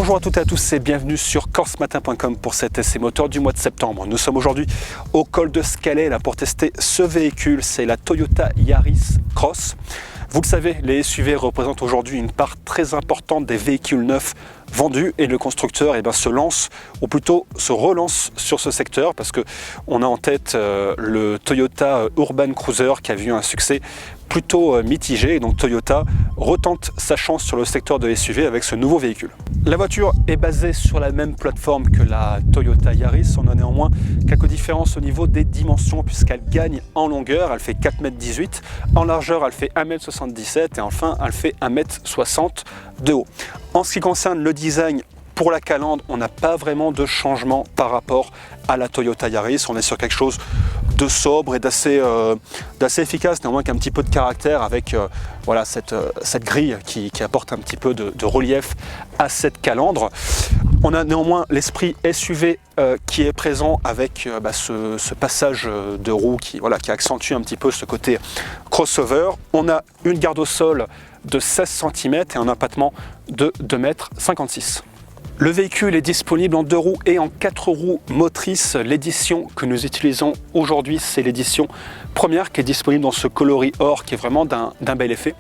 Bonjour à toutes et à tous et bienvenue sur corsematin.com pour cet essai moteur du mois de septembre. Nous sommes aujourd'hui au col de Scalais là, pour tester ce véhicule, c'est la Toyota Yaris Cross. Vous le savez, les SUV représentent aujourd'hui une part très importante des véhicules neufs vendus et le constructeur se lance, ou plutôt se relance sur ce secteur parce qu'on a en tête le Toyota Urban Cruiser qui a vu un succès plutôt mitigé. Et donc Toyota retente sa chance sur le secteur de SUV avec ce nouveau véhicule. La voiture est basée sur la même plateforme que la Toyota Yaris. On a néanmoins quelques différences au niveau des dimensions puisqu'elle gagne en longueur, elle fait 4,18 m, en largeur elle fait 1,77 m et enfin elle fait 1,60 m de haut. En ce qui concerne le design, pour la calandre, on n'a pas vraiment de changement par rapport à la Toyota Yaris. On est sur quelque chose de sobre et d'assez efficace, néanmoins qu'un petit peu de caractère avec voilà, cette grille qui apporte un petit peu de relief à cette calandre. On a néanmoins l'esprit SUV qui est présent avec ce passage de roue qui accentue un petit peu ce côté crossover. On a une garde au sol de 16 cm et un empattement de 2,56 m. Le véhicule est disponible en 2 roues et en 4 roues motrices. L'édition que nous utilisons aujourd'hui, c'est l'édition première qui est disponible dans ce coloris or qui est vraiment d'un bel effet.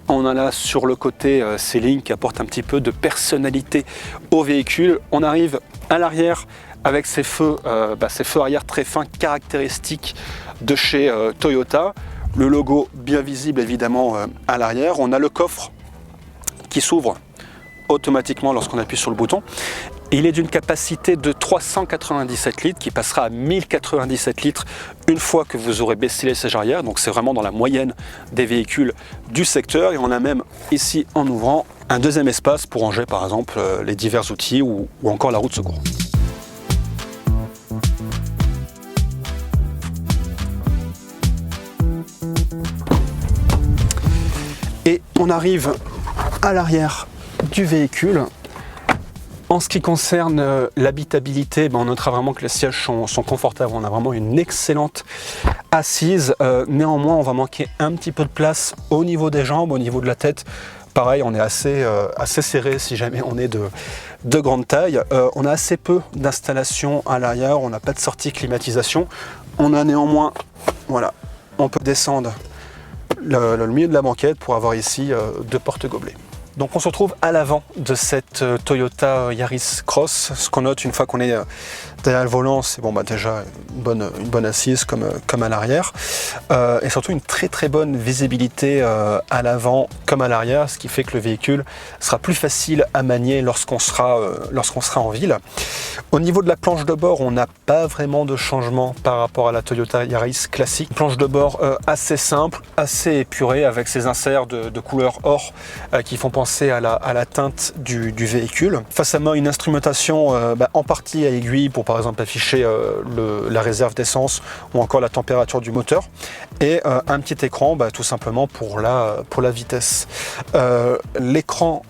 On a là sur le côté ces lignes qui apportent un petit peu de personnalité au véhicule. On arrive à l'arrière avec ces feux arrière très fins caractéristiques de chez Toyota. Le logo bien visible évidemment à l'arrière. On a le coffre qui s'ouvre automatiquement lorsqu'on appuie sur le bouton. Il est d'une capacité de 397 litres qui passera à 1097 litres une fois que vous aurez baissé les sièges arrière. Donc c'est vraiment dans la moyenne des véhicules du secteur. Et on a même ici en ouvrant un deuxième espace pour ranger par exemple les divers outils ou encore la roue de secours. Et on arrive à l'arrière du véhicule. En ce qui concerne l'habitabilité, on notera vraiment que les sièges sont confortables. On a vraiment une excellente assise. Néanmoins, on va manquer un petit peu de place au niveau des jambes, au niveau de la tête. Pareil, on est assez serré si jamais on est de grande taille. On a assez peu d'installation à l'arrière. On n'a pas de sortie climatisation. On a néanmoins, voilà, on peut descendre le milieu de la banquette pour avoir ici 2 porte-gobelets. Donc on se retrouve à l'avant de cette Toyota Yaris Cross. Ce qu'on note une fois qu'on est derrière le volant, c'est déjà une bonne assise comme à l'arrière. Et surtout une très bonne visibilité à l'avant comme à l'arrière, ce qui fait que le véhicule sera plus facile à manier lorsqu'on sera en ville. Au niveau de la planche de bord, on n'a pas vraiment de changement par rapport à la Toyota Yaris classique. Planche de bord assez simple, assez épurée avec ces inserts de couleur or qui font penser à la teinte du véhicule. Face à moi, une instrumentation en partie à aiguille pour par exemple afficher la réserve d'essence ou encore la température du moteur et un petit écran tout simplement pour la vitesse. L'écran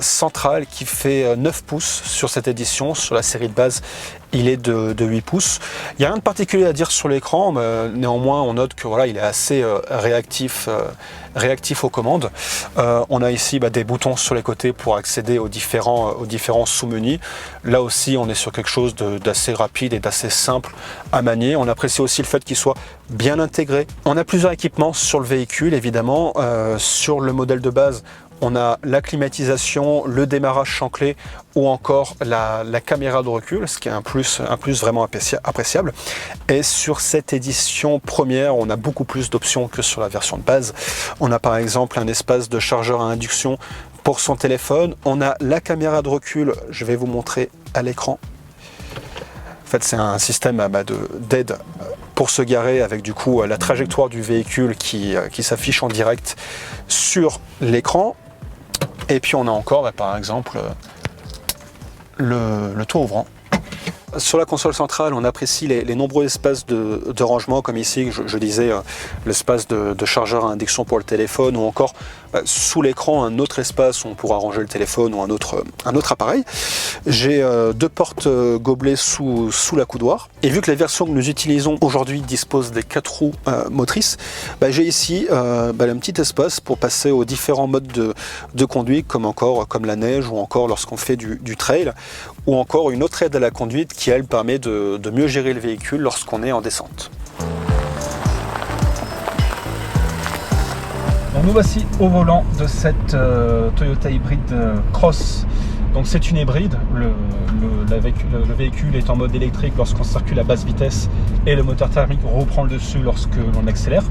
central qui fait 9 pouces sur cette édition, sur la série de base il est de 8 pouces. Il n'y a rien de particulier à dire sur l'écran, mais néanmoins on note que il est assez réactif aux commandes. On a ici des boutons sur les côtés pour accéder aux différents sous-menus. Là aussi on est sur quelque chose d'assez rapide et d'assez simple à manier. On apprécie aussi le fait qu'il soit bien intégré. On a plusieurs équipements sur le véhicule évidemment. Sur le modèle de base, on a la climatisation, le démarrage sans clé ou encore la caméra de recul, ce qui est un plus vraiment appréciable. Et sur cette édition première, on a beaucoup plus d'options que sur la version de base. On a par exemple un espace de chargeur à induction pour son téléphone. On a la caméra de recul, je vais vous montrer à l'écran. En fait, c'est un système d'aide pour se garer avec du coup la trajectoire du véhicule qui s'affiche en direct sur l'écran. Et puis on a encore par exemple le toit ouvrant Sur la console centrale, on apprécie les nombreux espaces de rangement, comme ici, je disais, l'espace de chargeur à induction pour le téléphone, ou encore sous l'écran, un autre espace où on pourra ranger le téléphone ou un autre appareil. J'ai 2 portes gobelets sous la coudoir. Et vu que la version que nous utilisons aujourd'hui dispose des 4 roues motrices, j'ai ici un petit espace pour passer aux différents modes de conduite, comme la neige, ou encore lorsqu'on fait du trail, ou encore une autre aide à la conduite qui, elle, permet de mieux gérer le véhicule lorsqu'on est en descente. Donc nous voici au volant de cette Toyota hybride Cross. Donc c'est une hybride, le véhicule est en mode électrique lorsqu'on circule à basse vitesse et le moteur thermique reprend le dessus lorsque l'on accélère.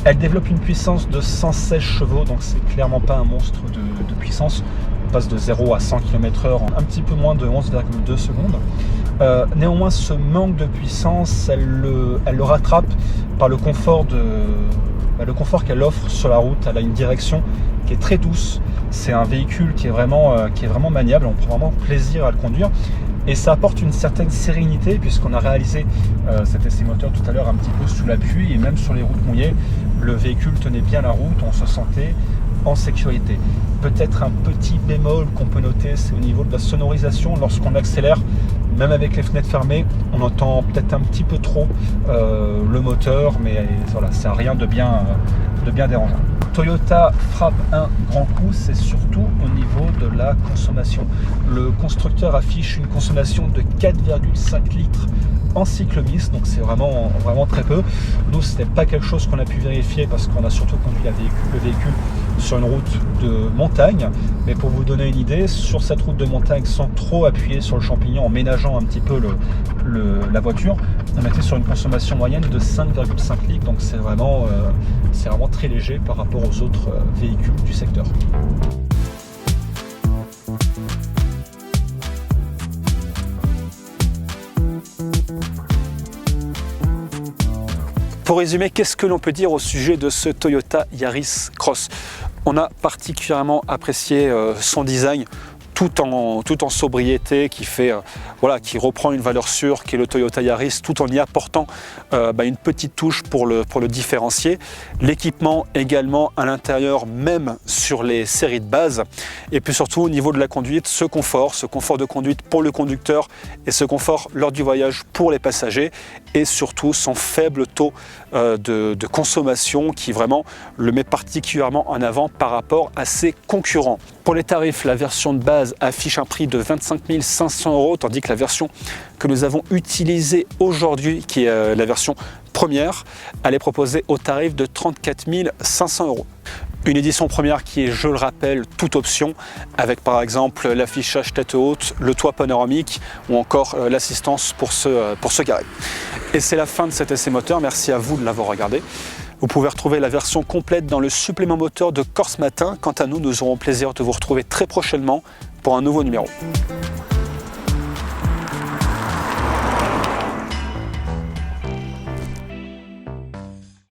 Elle développe une puissance de 116 chevaux, donc c'est clairement pas un monstre de puissance. On passe de 0 à 100 km/h en un petit peu moins de 11,2 secondes. Néanmoins, ce manque de puissance, elle le rattrape par le confort qu'elle offre sur la route. Elle a une direction qui est très douce. C'est un véhicule qui est vraiment maniable. On prend vraiment plaisir à le conduire. Et ça apporte une certaine sérénité, puisqu'on a réalisé cet essai moteur tout à l'heure un petit peu sous la pluie, et même sur les routes mouillées, le véhicule tenait bien la route, on se sentait en sécurité. Peut-être un petit bémol qu'on peut noter, c'est au niveau de la sonorisation. Lorsqu'on accélère, même avec les fenêtres fermées, on entend peut-être un petit peu trop le moteur, mais voilà, c'est rien de bien dérangeant. Toyota frappe un grand coup, c'est surtout au niveau de la consommation. Le constructeur affiche une consommation de 4,5 litres en cycle mixte, donc c'est vraiment très peu. Nous, ce n'est pas quelque chose qu'on a pu vérifier parce qu'on a surtout conduit le véhicule sur une route de montagne, mais pour vous donner une idée, sur cette route de montagne, sans trop appuyer sur le champignon, en ménageant un petit peu la voiture, on était sur une consommation moyenne de 5,5 litres, donc c'est vraiment très léger par rapport aux autres véhicules du secteur. Pour résumer, qu'est-ce que l'on peut dire au sujet de ce Toyota Yaris Cross? On a particulièrement apprécié son design, tout en sobriété, qui reprend une valeur sûre qui est le Toyota Yaris, tout en y apportant une petite touche pour le différencier. L'équipement également à l'intérieur, même sur les séries de base. Et puis surtout au niveau de la conduite, ce confort de conduite pour le conducteur et ce confort lors du voyage pour les passagers, et surtout son faible taux de consommation qui vraiment le met particulièrement en avant par rapport à ses concurrents. Pour les tarifs, la version de base affiche un prix de 25 500 €, tandis que la version que nous avons utilisée aujourd'hui, qui est la version première, elle est proposée au tarif de 34 500 €. Une édition première qui est, je le rappelle, toute option, avec par exemple l'affichage tête haute, le toit panoramique ou encore l'assistance pour se garer. Et c'est la fin de cet essai moteur, merci à vous de l'avoir regardé. Vous pouvez retrouver la version complète dans le supplément moteur de Corse Matin. Quant à nous, nous aurons plaisir de vous retrouver très prochainement pour un nouveau numéro.